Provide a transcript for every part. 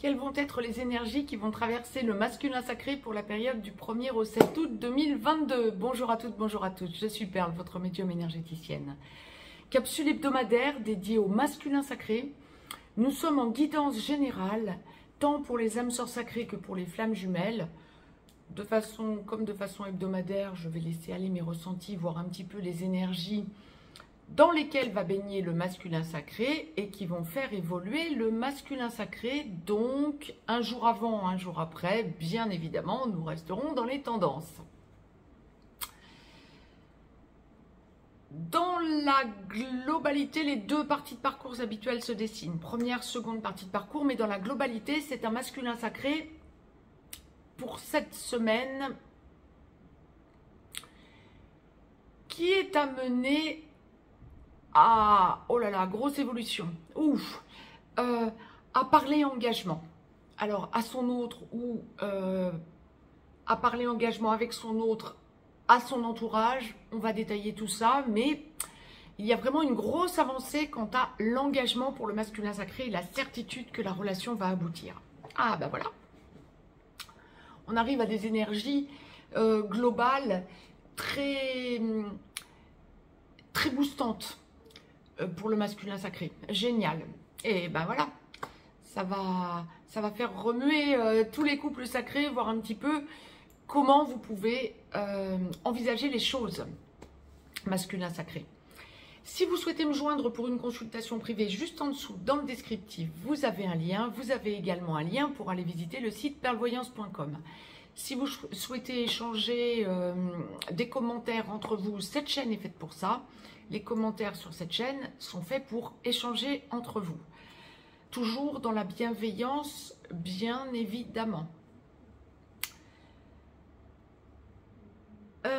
Quelles vont être les énergies qui vont traverser le masculin sacré pour la période du 1er au 7 août 2022? Bonjour à toutes, bonjour à tous. Je suis Perle, votre médium énergéticienne. Capsule hebdomadaire dédiée au masculin sacré. Nous sommes en guidance générale, tant pour les âmes sœurs sacrées que pour les flammes jumelles. De façon hebdomadaire, je vais laisser aller mes ressentis, voir un petit peu les énergies dans lesquelles va baigner le masculin sacré et qui vont faire évoluer le masculin sacré. Donc, un jour avant, un jour après, bien évidemment, nous resterons dans les tendances. Dans la globalité, les deux parties de parcours habituelles se dessinent. Première, seconde partie de parcours, mais dans la globalité, c'est un masculin sacré pour cette semaine qui est amené à, oh là là, grosse évolution, ouf, à parler engagement. Alors, à son autre ou à parler engagement avec son autre, à son entourage, on va détailler tout ça, mais il y a vraiment une grosse avancée quant à l'engagement pour le masculin sacré et la certitude que la relation va aboutir. Ah ben voilà, on arrive à des énergies globales très boostantes pour le masculin sacré. Génial. Et ben voilà, ça va faire remuer tous les couples sacrés, voir un petit peu comment vous pouvez envisager les choses, masculin sacré. Si vous souhaitez me joindre pour une consultation privée, juste en dessous, dans le descriptif, vous avez un lien. Vous avez également un lien pour aller visiter le site perlevoyance.com. Si vous souhaitez échanger des commentaires entre vous, cette chaîne est faite pour ça. Les commentaires sur cette chaîne sont faits pour échanger entre vous. Toujours dans la bienveillance, bien évidemment. La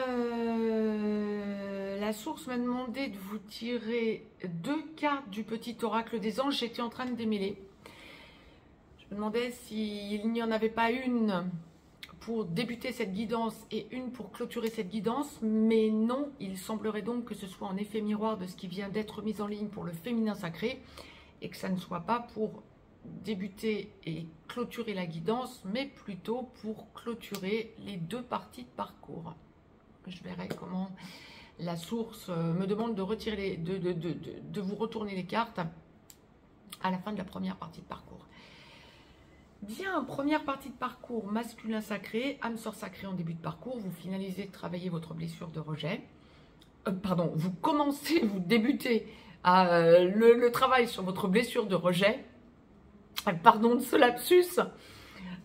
source m'a demandé de vous tirer 2 cartes du petit oracle des anges. J'étais en train de démêler. Je me demandais s'il n'y en avait pas une pour débuter cette guidance et une pour clôturer cette guidance, mais non, il semblerait donc que ce soit en effet miroir de ce qui vient d'être mis en ligne pour le féminin sacré et que ça ne soit pas pour débuter et clôturer la guidance, mais plutôt pour clôturer les 2 parties de parcours. Je verrai comment la source me demande de retirer de vous retourner les cartes à la fin de la première partie de parcours. Bien, première partie de parcours, masculin sacré, âme sœur sacrée en début de parcours. Vous finalisez de travailler votre blessure de rejet. Pardon, vous commencez, vous débutez le travail sur votre blessure de rejet. Pardon de ce lapsus,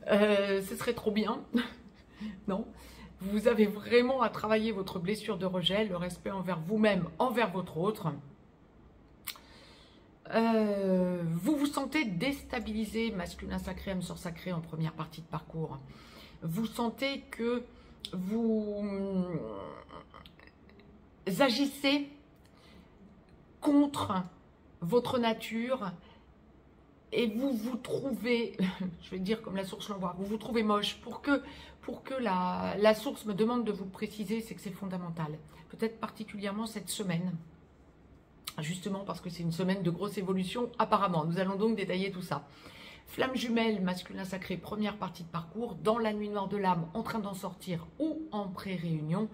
ce serait trop bien. Non, vous avez vraiment à travailler votre blessure de rejet, le respect envers vous-même, envers votre autre. Vous vous sentez déstabilisé, masculin sacré, âme sœur sacrée en première partie de parcours. Vous sentez que vous agissez contre votre nature et vous vous trouvez, je vais dire comme la source l'envoie, vous vous trouvez moche. Pour que la source me demande de vous préciser, c'est que c'est fondamental. Peut-être particulièrement cette semaine. Justement parce que c'est une semaine de grosse évolution apparemment. Nous allons donc détailler tout ça. Flamme jumelle, masculin sacré, première partie de parcours. Dans la nuit noire de l'âme, en train d'en sortir ou en pré-réunion.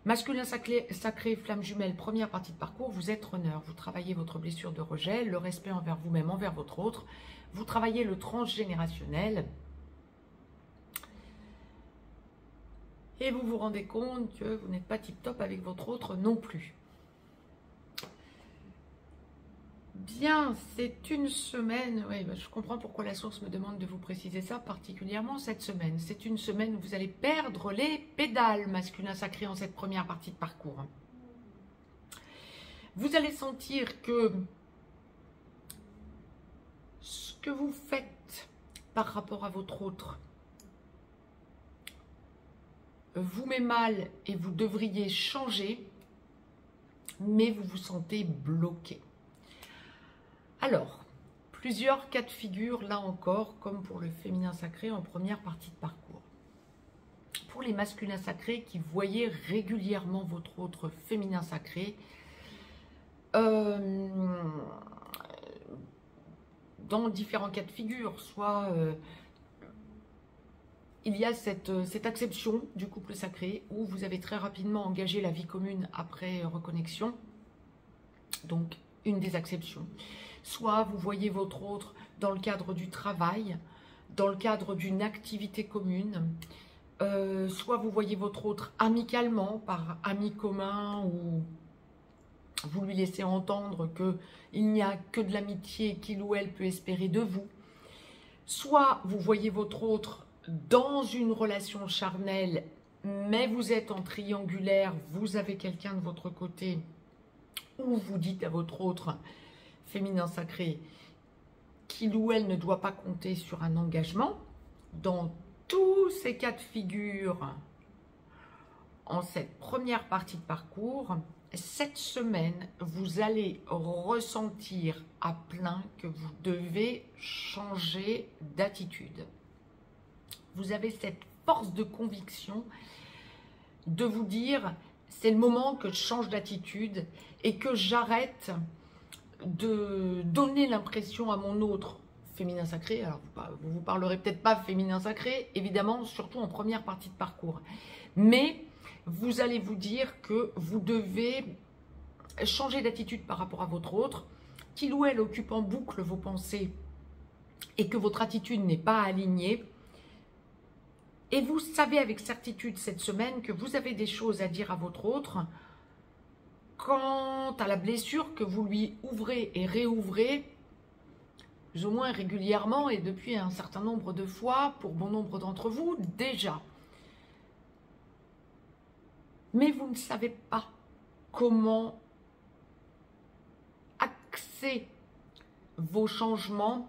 Masculin sacré, flamme jumelle, première partie de parcours. Vous êtes runner, vous travaillez votre blessure de rejet, le respect envers vous-même, envers votre autre. Vous travaillez le transgénérationnel. Et vous vous rendez compte que vous n'êtes pas tip-top avec votre autre non plus. Bien, c'est une semaine, oui, je comprends pourquoi la source me demande de vous préciser ça, particulièrement cette semaine. C'est une semaine où vous allez perdre les pédales, masculin sacré, en cette première partie de parcours. Vous allez sentir que ce que vous faites par rapport à votre autre vous met mal et vous devriez changer, mais vous vous sentez bloqué. Alors, plusieurs cas de figure, là encore, comme pour le féminin sacré en première partie de parcours. Pour les masculins sacrés qui voyaient régulièrement votre autre féminin sacré, dans différents cas de figure. Soit il y a cette acception du couple sacré où vous avez très rapidement engagé la vie commune après reconnexion. Donc, une des acceptions. Soit vous voyez votre autre dans le cadre du travail, dans le cadre d'une activité commune. Soit vous voyez votre autre amicalement, par amis communs, ou vous lui laissez entendre qu'il n'y a que de l'amitié qu'il ou elle peut espérer de vous. Soit vous voyez votre autre dans une relation charnelle, mais vous êtes en triangulaire, vous avez quelqu'un de votre côté, ou vous dites à votre autre féminin sacré qu'il ou elle ne doit pas compter sur un engagement. Dans tous ces cas de figure, en cette première partie de parcours, cette semaine, vous allez ressentir à plein que vous devez changer d'attitude. Vous avez cette force de conviction de vous dire, c'est le moment que je change d'attitude et que j'arrête de donner l'impression à mon autre féminin sacré. Alors, vous ne parlerez peut-être pas féminin sacré, évidemment, surtout en première partie de parcours. Mais vous allez vous dire que vous devez changer d'attitude par rapport à votre autre, qu'il ou elle occupe en boucle vos pensées et que votre attitude n'est pas alignée. Et vous savez avec certitude cette semaine que vous avez des choses à dire à votre autre quant à la blessure que vous lui ouvrez et réouvrez, plus ou moins régulièrement et depuis un certain nombre de fois, pour bon nombre d'entre vous déjà. Mais vous ne savez pas comment axer vos changements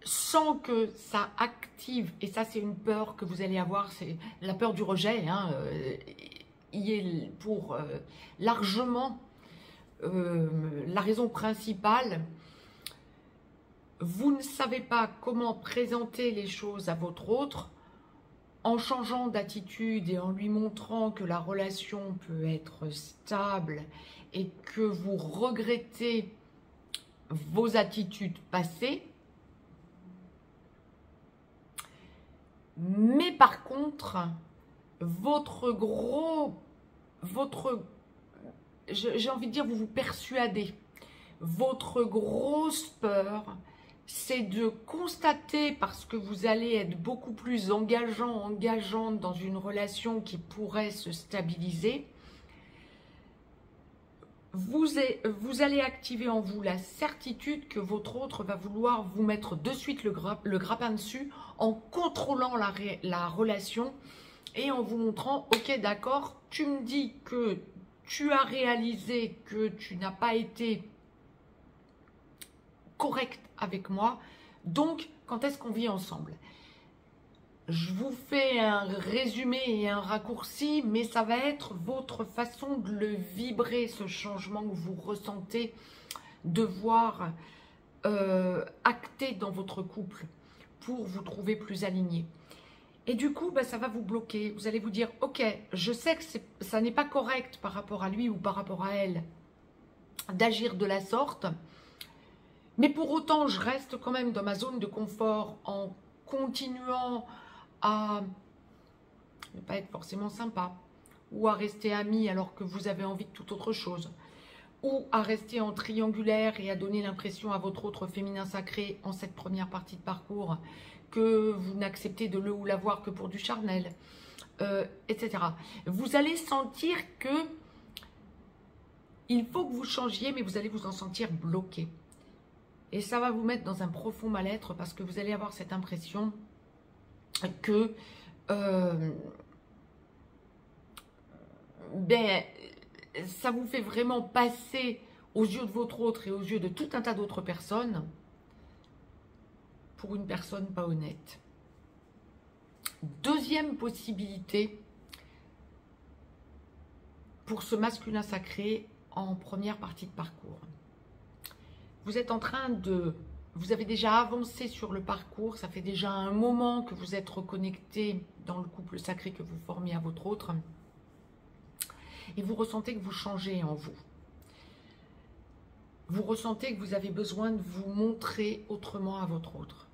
sans que ça active, et ça c'est une peur que vous allez avoir, c'est la peur du rejet, y est pour largement la raison principale. Vous ne savez pas comment présenter les choses à votre autre en changeant d'attitude et en lui montrant que la relation peut être stable et que vous regrettez vos attitudes passées. Mais par contre, j'ai envie de dire, vous vous persuadez. Votre grosse peur, c'est de constater, parce que vous allez être beaucoup plus engageante dans une relation qui pourrait se stabiliser, vous allez activer en vous la certitude que votre autre va vouloir vous mettre de suite le grappin dessus en contrôlant la relation et en vous montrant, ok d'accord, tu me dis que tu as réalisé que tu n'as pas été correct avec moi, donc quand est-ce qu'on vit ensemble? Je vous fais un résumé et un raccourci, mais ça va être votre façon de le vibrer, ce changement que vous ressentez, de voir acté dans votre couple pour vous trouver plus aligné. Et du coup, ça va vous bloquer. Vous allez vous dire, ok, je sais que ça n'est pas correct par rapport à lui ou par rapport à elle d'agir de la sorte, mais pour autant, je reste quand même dans ma zone de confort en continuant à ne pas être forcément sympa, ou à rester amis alors que vous avez envie de toute autre chose, ou à rester en triangulaire et à donner l'impression à votre autre féminin sacré en cette première partie de parcours que vous n'acceptez de le ou la voir que pour du charnel, etc. Vous allez sentir que il faut que vous changiez, mais vous allez vous en sentir bloqué. Et ça va vous mettre dans un profond mal-être parce que vous allez avoir cette impression que ça vous fait vraiment passer aux yeux de votre autre et aux yeux de tout un tas d'autres personnes pour une personne pas honnête. Deuxième possibilité pour ce masculin sacré en première partie de parcours. Vous êtes en train de... Vous avez déjà avancé sur le parcours, ça fait déjà un moment que vous êtes reconnecté dans le couple sacré que vous formez à votre autre. Et vous ressentez que vous changez en vous. vous ressentez que vous avez besoin de vous montrer autrement à votre autre.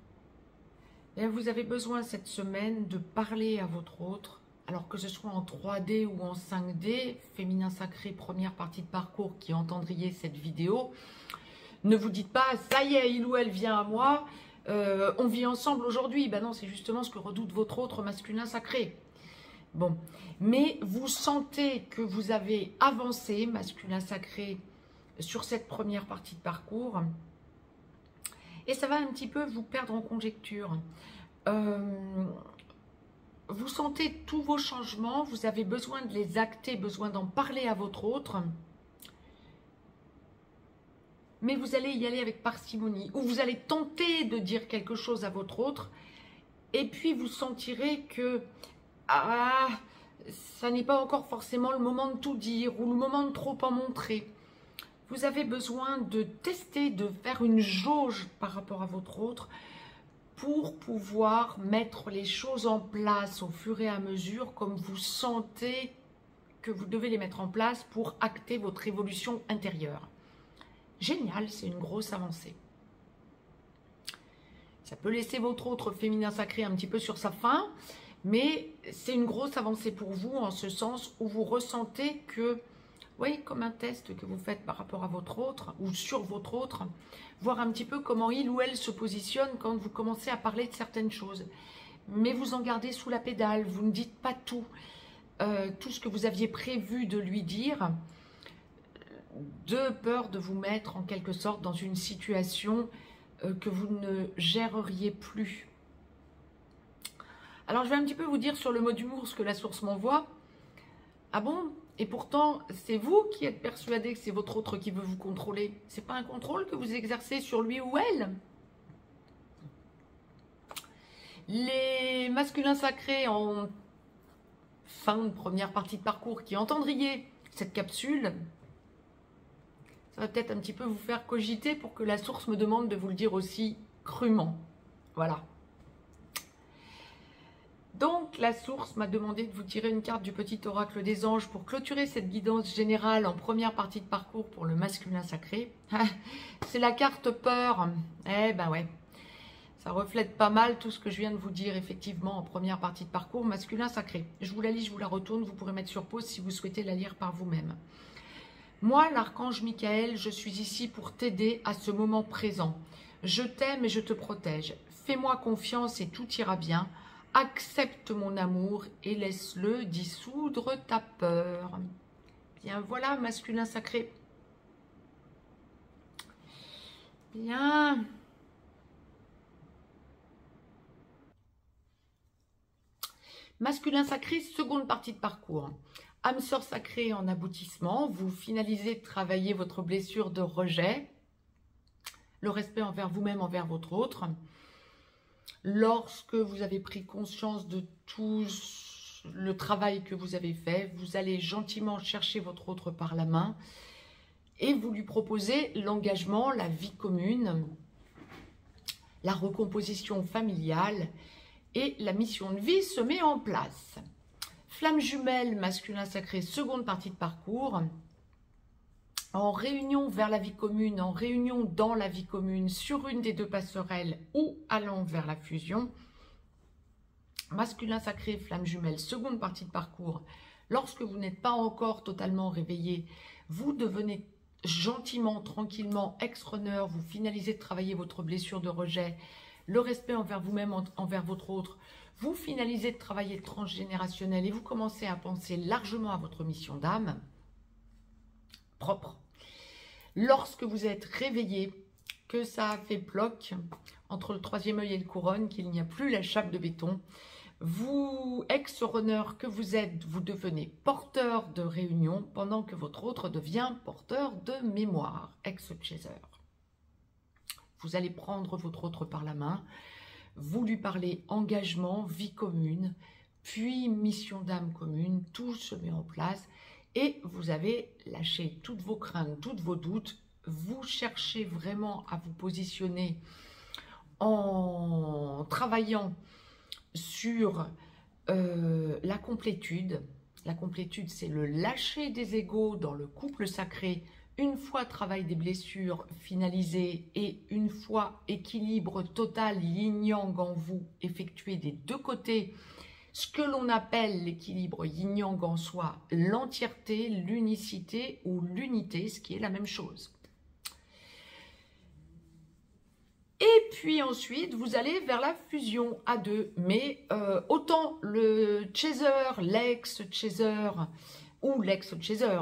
Et vous avez besoin cette semaine de parler à votre autre, alors que ce soit en 3D ou en 5D, féminin sacré, première partie de parcours qui entendriez cette vidéo. Ne vous dites pas, ça y est, il ou elle vient à moi, on vit ensemble aujourd'hui. Ben non, c'est justement ce que redoute votre autre masculin sacré. Bon, mais vous sentez que vous avez avancé, masculin sacré, sur cette première partie de parcours. Et ça va un petit peu vous perdre en conjecture. Vous sentez tous vos changements, vous avez besoin de les acter, besoin d'en parler à votre autre. Mais vous allez y aller avec parcimonie. Ou vous allez tenter de dire quelque chose à votre autre. Et puis vous sentirez que ça n'est pas encore forcément le moment de tout dire ou le moment de trop en montrer. Vous avez besoin de tester, de faire une jauge par rapport à votre autre pour pouvoir mettre les choses en place au fur et à mesure comme vous sentez que vous devez les mettre en place pour acter votre évolution intérieure. Génial, c'est une grosse avancée. Ça peut laisser votre autre féminin sacré un petit peu sur sa faim, mais c'est une grosse avancée pour vous en ce sens où vous ressentez que, oui, comme un test que vous faites par rapport à votre autre ou sur votre autre, voir un petit peu comment il ou elle se positionne quand vous commencez à parler de certaines choses. Mais vous en gardez sous la pédale, vous ne dites pas tout. Tout ce que vous aviez prévu de lui dire, de peur de vous mettre en quelque sorte dans une situation que vous ne géreriez plus. Alors je vais un petit peu vous dire sur le mot d'humour ce que la source m'envoie. Ah bon? Et pourtant, c'est vous qui êtes persuadé que c'est votre autre qui veut vous contrôler. C'est pas un contrôle que vous exercez sur lui ou elle. Les masculins sacrés en fin de première partie de parcours qui entendriez cette capsule, ça va peut-être un petit peu vous faire cogiter pour que la source me demande de vous le dire aussi crûment. Voilà. Donc, la source m'a demandé de vous tirer une carte du petit oracle des anges pour clôturer cette guidance générale en première partie de parcours pour le masculin sacré. C'est la carte peur. Eh ben ouais, ça reflète pas mal tout ce que je viens de vous dire effectivement en première partie de parcours masculin sacré. Je vous la lis, je vous la retourne, vous pourrez mettre sur pause si vous souhaitez la lire par vous-même. Moi, l'archange Michael, je suis ici pour t'aider à ce moment présent. Je t'aime et je te protège. Fais-moi confiance et tout ira bien. Accepte mon amour et laisse-le dissoudre ta peur. Bien, voilà, masculin sacré. Bien. Masculin sacré, seconde partie de parcours. Âme sœur sacrée en aboutissement. Vous finalisez de travailler votre blessure de rejet. Le respect envers vous-même, envers votre autre. Lorsque vous avez pris conscience de tout le travail que vous avez fait, vous allez gentiment chercher votre autre par la main et vous lui proposez l'engagement, la vie commune, la recomposition familiale et la mission de vie se met en place. Flamme jumelle, masculin sacré, seconde partie de parcours. En réunion vers la vie commune, en réunion dans la vie commune, sur une des deux passerelles ou allant vers la fusion. Masculin sacré, flamme jumelle, seconde partie de parcours. Lorsque vous n'êtes pas encore totalement réveillé, vous devenez gentiment, tranquillement, ex-runner, vous finalisez de travailler votre blessure de rejet, le respect envers vous-même, envers votre autre, vous finalisez de travailler le transgénérationnel et vous commencez à penser largement à votre mission d'âme propre. Lorsque vous êtes réveillé, que ça a fait bloc entre le troisième œil et le couronne, qu'il n'y a plus la chape de béton, vous, ex-runner que vous êtes, vous devenez porteur de réunion pendant que votre autre devient porteur de mémoire, ex-chaser. Vous allez prendre votre autre par la main, vous lui parlez engagement, vie commune, puis mission d'âme commune, tout se met en place. Et vous avez lâché toutes vos craintes, tous vos doutes. Vous cherchez vraiment à vous positionner en travaillant sur la complétude. La complétude, c'est le lâcher des égos dans le couple sacré Une fois travail des blessures finalisé et une fois équilibre total yin-yang en vous effectué des deux côtés, ce que l'on appelle l'équilibre yin-yang en soi, l'entièreté, l'unicité ou l'unité, ce qui est la même chose. Et puis ensuite, vous allez vers la fusion à deux. Mais autant le chaser, l'ex-chaser ou l'ex-chaser,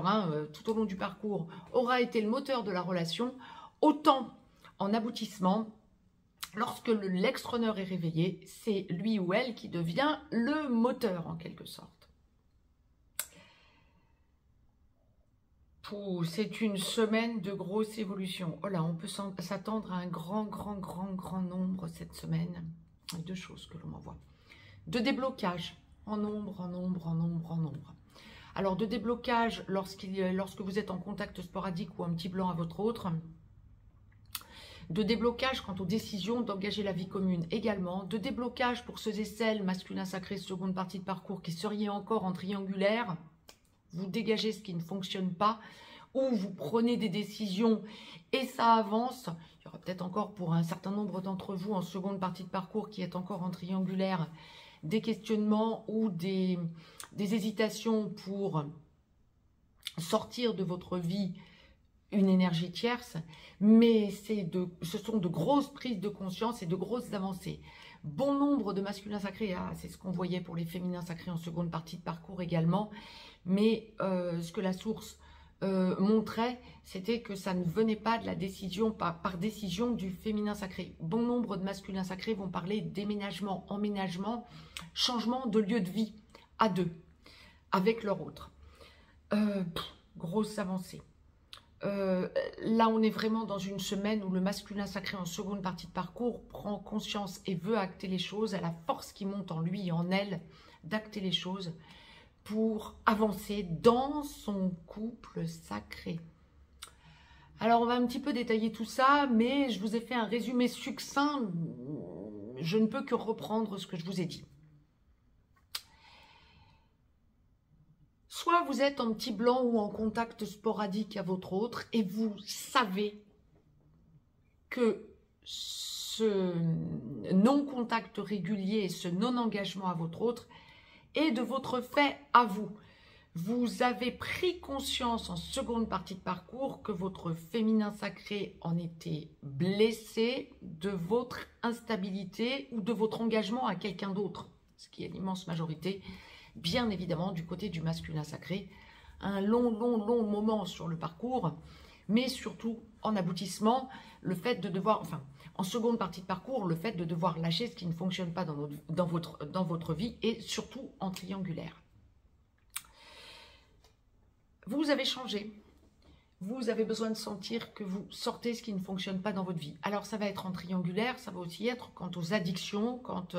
tout au long du parcours, aura été le moteur de la relation, autant en aboutissement, lorsque l'ex-runner est réveillé, c'est lui ou elle qui devient le moteur en quelque sorte. C'est une semaine de grosse évolution. Oh là, on peut s'attendre à un grand nombre cette semaine. Deux choses que l'on m'envoie. De déblocage en nombre. Alors, de déblocage lorsque vous êtes en contact sporadique ou un petit blanc à votre autre. De déblocage quant aux décisions d'engager la vie commune également. De déblocage pour ceux et celles, masculin sacré, seconde partie de parcours, qui seriez encore en triangulaire. Vous dégagez ce qui ne fonctionne pas ou vous prenez des décisions et ça avance. Il y aura peut-être encore pour un certain nombre d'entre vous en seconde partie de parcours qui est encore en triangulaire des questionnements ou des hésitations pour sortir de votre vie une énergie tierce, mais ce sont de grosses prises de conscience et de grosses avancées. Bon nombre de masculins sacrés, c'est ce qu'on voyait pour les féminins sacrés en seconde partie de parcours également, mais ce que la source montrait, c'était que ça ne venait pas de la décision, par décision du féminin sacré. Bon nombre de masculins sacrés vont parler déménagement, emménagement, changement de lieu de vie à deux, avec leur autre. Grosse avancée. Là, on est vraiment dans une semaine où le masculin sacré en seconde partie de parcours prend conscience et veut acter les choses, a la force qui monte en lui et en elle d'acter les choses pour avancer dans son couple sacré. Alors, on va un petit peu détailler tout ça, mais je vous ai fait un résumé succinct. Je ne peux que reprendre ce que je vous ai dit. Soit vous êtes en petit blanc ou en contact sporadique à votre autre et vous savez que ce non-contact régulier et ce non-engagement à votre autre est de votre fait à vous. Vous avez pris conscience en seconde partie de parcours que votre féminin sacré en était blessé de votre instabilité ou de votre engagement à quelqu'un d'autre, ce qui est l'immense majorité. Bien évidemment, du côté du masculin sacré, un long moment sur le parcours, mais surtout en aboutissement, le fait de devoir, en seconde partie de parcours, le fait de devoir lâcher ce qui ne fonctionne pas dans votre vie et surtout en triangulaire. Vous avez changé. Vous avez besoin de sentir que vous sortez ce qui ne fonctionne pas dans votre vie. Alors, ça va être en triangulaire, ça va aussi être quant aux addictions, quand...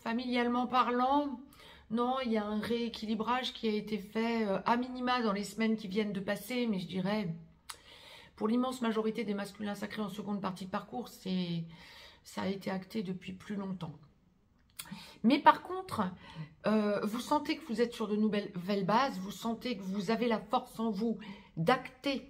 familialement parlant, non, il y a un rééquilibrage qui a été fait à minima dans les semaines qui viennent de passer, mais je dirais, pour l'immense majorité des masculins sacrés en seconde partie de parcours, ça a été acté depuis plus longtemps. Mais par contre, vous sentez que vous êtes sur de nouvelles bases, vous sentez que vous avez la force en vous d'acter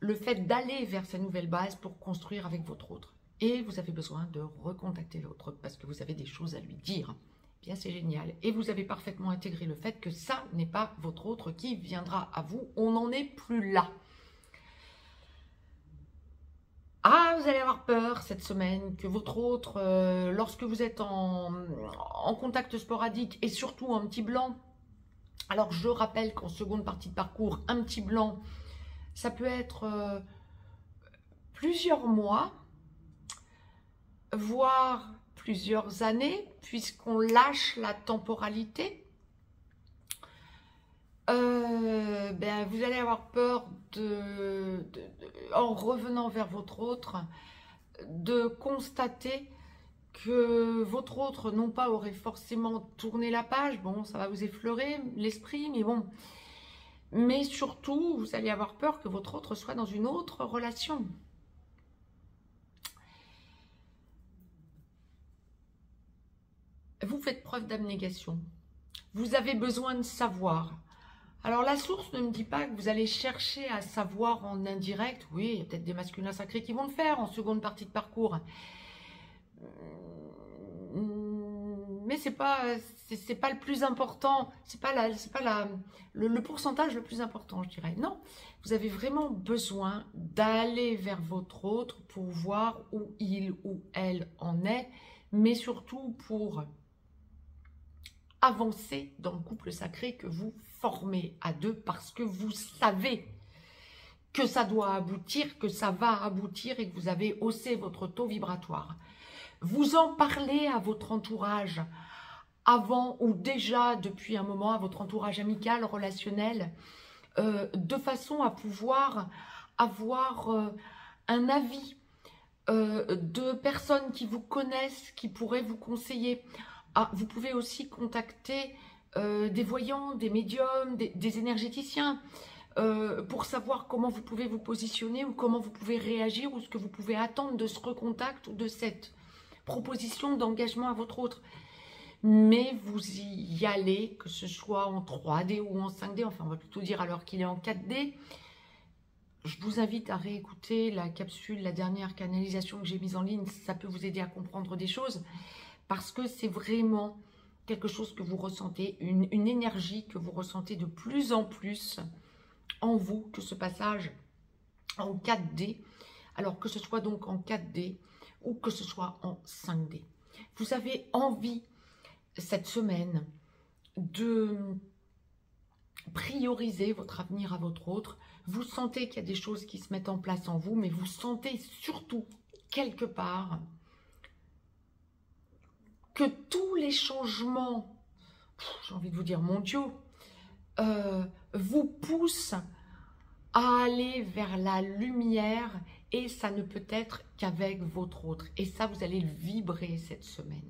le fait d'aller vers ces nouvelles bases pour construire avec votre autre. Et vous avez besoin de recontacter l'autre parce que vous avez des choses à lui dire. Bien, c'est génial. Et vous avez parfaitement intégré le fait que ça n'est pas votre autre qui viendra à vous. On n'en est plus là. Ah, vous allez avoir peur cette semaine que votre autre, lorsque vous êtes en contact sporadique et surtout un petit blanc. Alors, je rappelle qu'en seconde partie de parcours, un petit blanc, ça peut être plusieurs mois, voire plusieurs années, puisqu'on lâche la temporalité. Vous allez avoir peur en revenant vers votre autre, de constater que votre autre, non pas aurait forcément tourné la page, bon, ça va vous effleurer l'esprit, mais bon, mais surtout, vous allez avoir peur que votre autre soit dans une autre relation. Vous faites preuve d'abnégation. Vous avez besoin de savoir. Alors la source ne me dit pas que vous allez chercher à savoir en indirect. Oui, il y a peut-être des masculins sacrés qui vont le faire en seconde partie de parcours. Mais c'est pas le plus important, le pourcentage le plus important, je dirais. Non, vous avez vraiment besoin d'aller vers votre autre pour voir où il ou elle en est, mais surtout pour avancer dans le couple sacré que vous formez à deux, parce que vous savez que ça doit aboutir, que ça va aboutir et que vous avez haussé votre taux vibratoire. Vous en parlez à votre entourage avant ou déjà depuis un moment, à votre entourage amical, relationnel, de façon à pouvoir avoir un avis de personnes qui vous connaissent, qui pourraient vous conseiller. Ah, vous pouvez aussi contacter des voyants, des médiums, des énergéticiens pour savoir comment vous pouvez vous positionner ou comment vous pouvez réagir ou ce que vous pouvez attendre de ce recontact ou de cette proposition d'engagement à votre autre. Mais vous y allez, que ce soit en 3D ou en 5D, enfin on va plutôt dire alors qu'il est en 4D. Je vous invite à réécouter la capsule, la dernière canalisation que j'ai mise en ligne, ça peut vous aider à comprendre des choses, parce que c'est vraiment quelque chose que vous ressentez, une énergie que vous ressentez de plus en plus en vous, que ce passage en 4D, alors que ce soit donc en 4D ou que ce soit en 5D. Vous avez envie cette semaine de prioriser votre avenir à votre autre. Vous sentez qu'il y a des choses qui se mettent en place en vous, mais vous sentez surtout quelque part que tous les changements, j'ai envie de vous dire mondiaux, vous poussent à aller vers la lumière, et ça ne peut être qu'avec votre autre. Et ça, vous allez le vibrer cette semaine.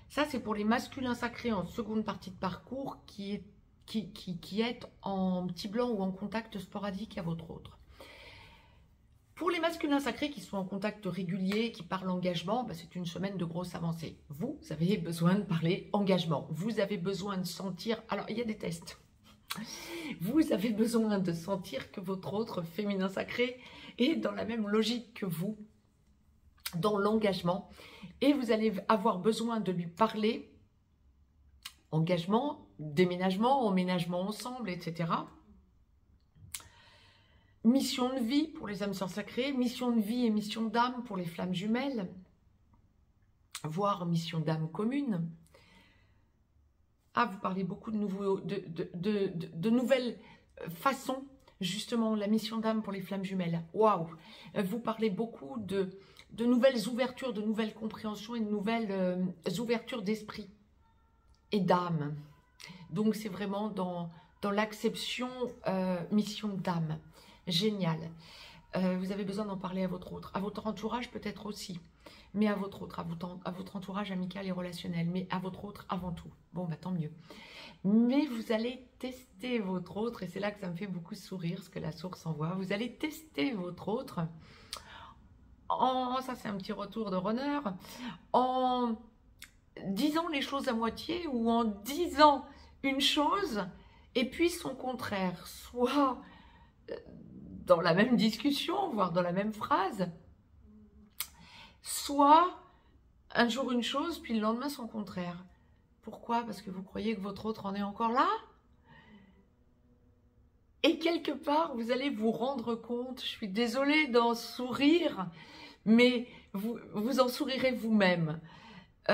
Ça, c'est pour les masculins sacrés en seconde partie de parcours qui est en petit blanc ou en contact sporadique à votre autre. Pour les masculins sacrés qui sont en contact régulier, qui parlent engagement, bah, c'est une semaine de grosse avancée. Vous avez besoin de parler engagement. Vous avez besoin de sentir... Alors, il y a des tests. Vous avez besoin de sentir que votre autre féminin sacré est dans la même logique que vous, dans l'engagement. Et vous allez avoir besoin de lui parler engagement, déménagement, emménagement ensemble, etc. Mission de vie pour les âmes sœurs sacrées, mission de vie et mission d'âme pour les flammes jumelles, voire mission d'âme commune. Ah, vous parlez beaucoup de nouvelles façons, justement, la mission d'âme pour les flammes jumelles. Waouh! Vous parlez beaucoup de nouvelles ouvertures, de nouvelles compréhensions et de nouvelles ouvertures d'esprit et d'âme. Donc, c'est vraiment dans l'acception mission d'âme. Génial. Vous avez besoin d'en parler à votre entourage peut-être aussi, mais à votre autre, à votre entourage amical et relationnel, mais à votre autre avant tout. Bon, bah tant mieux. Mais vous allez tester votre autre, et c'est là que ça me fait beaucoup sourire, ce que la source envoie. Vous allez tester votre autre, ça c'est un petit retour de runner, en disant les choses à moitié ou en disant une chose et puis son contraire, soit dans la même discussion, voire dans la même phrase, soit un jour une chose, puis le lendemain son contraire. Pourquoi? Parce que vous croyez que votre autre en est encore là? Et quelque part, vous allez vous rendre compte, je suis désolée d'en sourire, mais vous en sourirez vous-même. Vous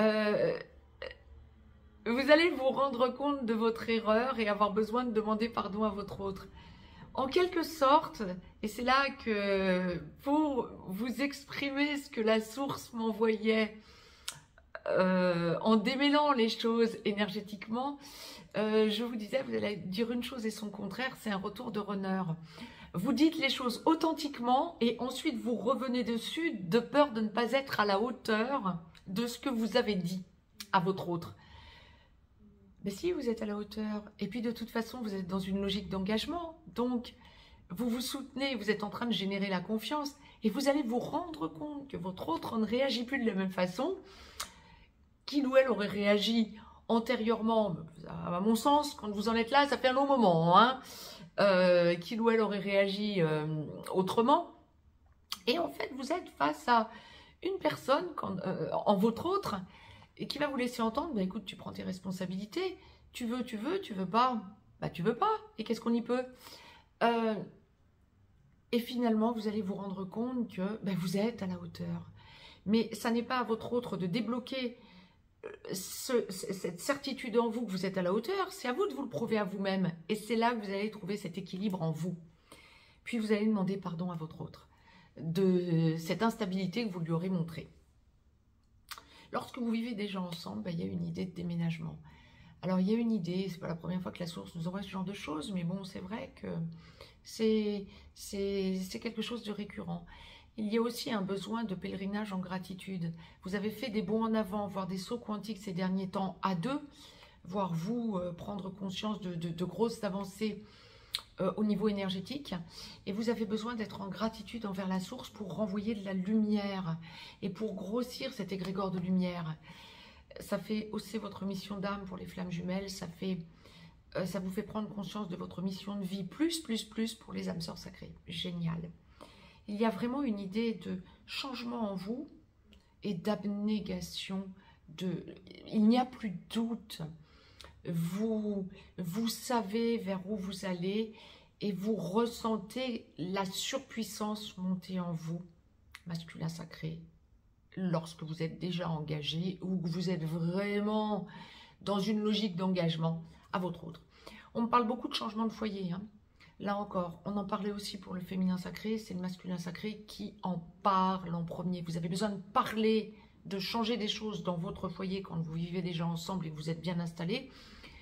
allez vous rendre compte de votre erreur et avoir besoin de demander pardon à votre autre. En quelque sorte, et c'est là que pour vous exprimer ce que la source m'envoyait en démêlant les choses énergétiquement, je vous disais, vous allez dire une chose et son contraire, c'est un retour de runner. Vous dites les choses authentiquement et ensuite vous revenez dessus de peur de ne pas être à la hauteur de ce que vous avez dit à votre autre. Mais si, vous êtes à la hauteur. Et puis de toute façon, vous êtes dans une logique d'engagement. Donc, vous vous soutenez, vous êtes en train de générer la confiance. Et vous allez vous rendre compte que votre autre ne réagit plus de la même façon qu'il ou elle aurait réagi antérieurement, à mon sens, quand vous en êtes là, ça fait un long moment, hein, qu'il ou elle aurait réagi autrement. Et en fait, vous êtes face à une personne en votre autre et qui va vous laisser entendre, bah, écoute, tu prends tes responsabilités, tu veux, tu veux pas, bah tu veux pas, et qu'est-ce qu'on y peut et finalement, vous allez vous rendre compte que bah, vous êtes à la hauteur. Mais ça n'est pas à votre autre de débloquer cette certitude en vous que vous êtes à la hauteur, c'est à vous de vous le prouver à vous-même. Et c'est là que vous allez trouver cet équilibre en vous. Puis vous allez demander pardon à votre autre de cette instabilité que vous lui aurez montrée. Lorsque vous vivez déjà ensemble, bah, il y a une idée de déménagement. Alors il y a une idée, c'est pas la première fois que la source nous envoie ce genre de choses, mais bon, c'est vrai que c'est quelque chose de récurrent. Il y a aussi un besoin de pèlerinage en gratitude. Vous avez fait des bons en avant, voire des sauts quantiques ces derniers temps à deux, voire vous prendre conscience de grosses avancées au niveau énergétique. Et vous avez besoin d'être en gratitude envers la source pour renvoyer de la lumière et pour grossir cet égrégore de lumière. Ça fait hausser votre mission d'âme pour les flammes jumelles, ça vous fait prendre conscience de votre mission de vie, plus pour les âmes sœurs sacrées. Génial. Il y a vraiment une idée de changement en vous et d'abnégation. Il n'y a plus de doute. Vous savez vers où vous allez et vous ressentez la surpuissance monter en vous, masculin sacré, lorsque vous êtes déjà engagé ou que vous êtes vraiment dans une logique d'engagement à votre autre. On me parle beaucoup de changement de foyer, hein. Là encore, on en parlait aussi pour le féminin sacré, c'est le masculin sacré qui en parle en premier. Vous avez besoin de parler, de changer des choses dans votre foyer quand vous vivez déjà ensemble et que vous êtes bien installés,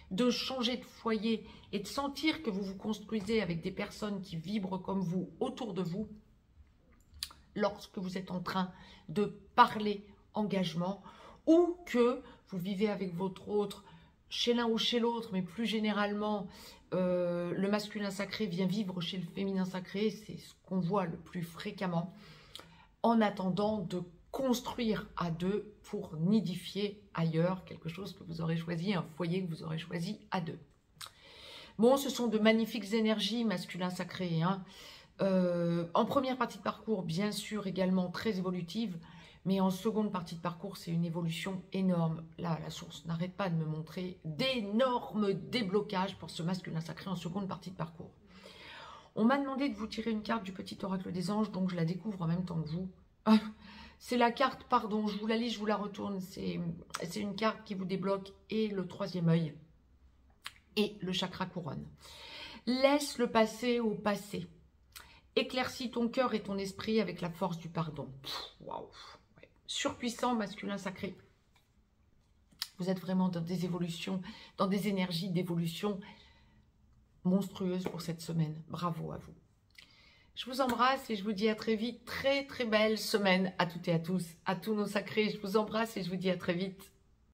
de changer de foyer et de sentir que vous vous construisez avec des personnes qui vibrent comme vous autour de vous lorsque vous êtes en train de parler engagement ou que vous vivez avec votre autre chez l'un ou chez l'autre, mais plus généralement, le masculin sacré vient vivre chez le féminin sacré, c'est ce qu'on voit le plus fréquemment, en attendant de construire à deux pour nidifier ailleurs quelque chose que vous aurez choisi, un foyer que vous aurez choisi à deux. Bon, ce sont de magnifiques énergies masculin sacré, hein. En première partie de parcours, bien sûr, également très évolutive, mais en seconde partie de parcours, c'est une évolution énorme. Là, la source n'arrête pas de me montrer d'énormes déblocages pour ce masculin sacré en seconde partie de parcours. On m'a demandé de vous tirer une carte du petit oracle des anges, donc je la découvre en même temps que vous. C'est la carte, pardon, je vous la lis, je vous la retourne. C'est une carte qui vous débloque et le troisième œil et le chakra couronne. Laisse le passé au passé. Éclaircis ton cœur et ton esprit avec la force du pardon. Waouh! Ouais. Surpuissant masculin sacré. Vous êtes vraiment dans des évolutions, dans des énergies d'évolution monstrueuses pour cette semaine. Bravo à vous. Je vous embrasse et je vous dis à très vite. Très très belle semaine à toutes et à tous. À tous nos sacrés, je vous embrasse et je vous dis à très vite.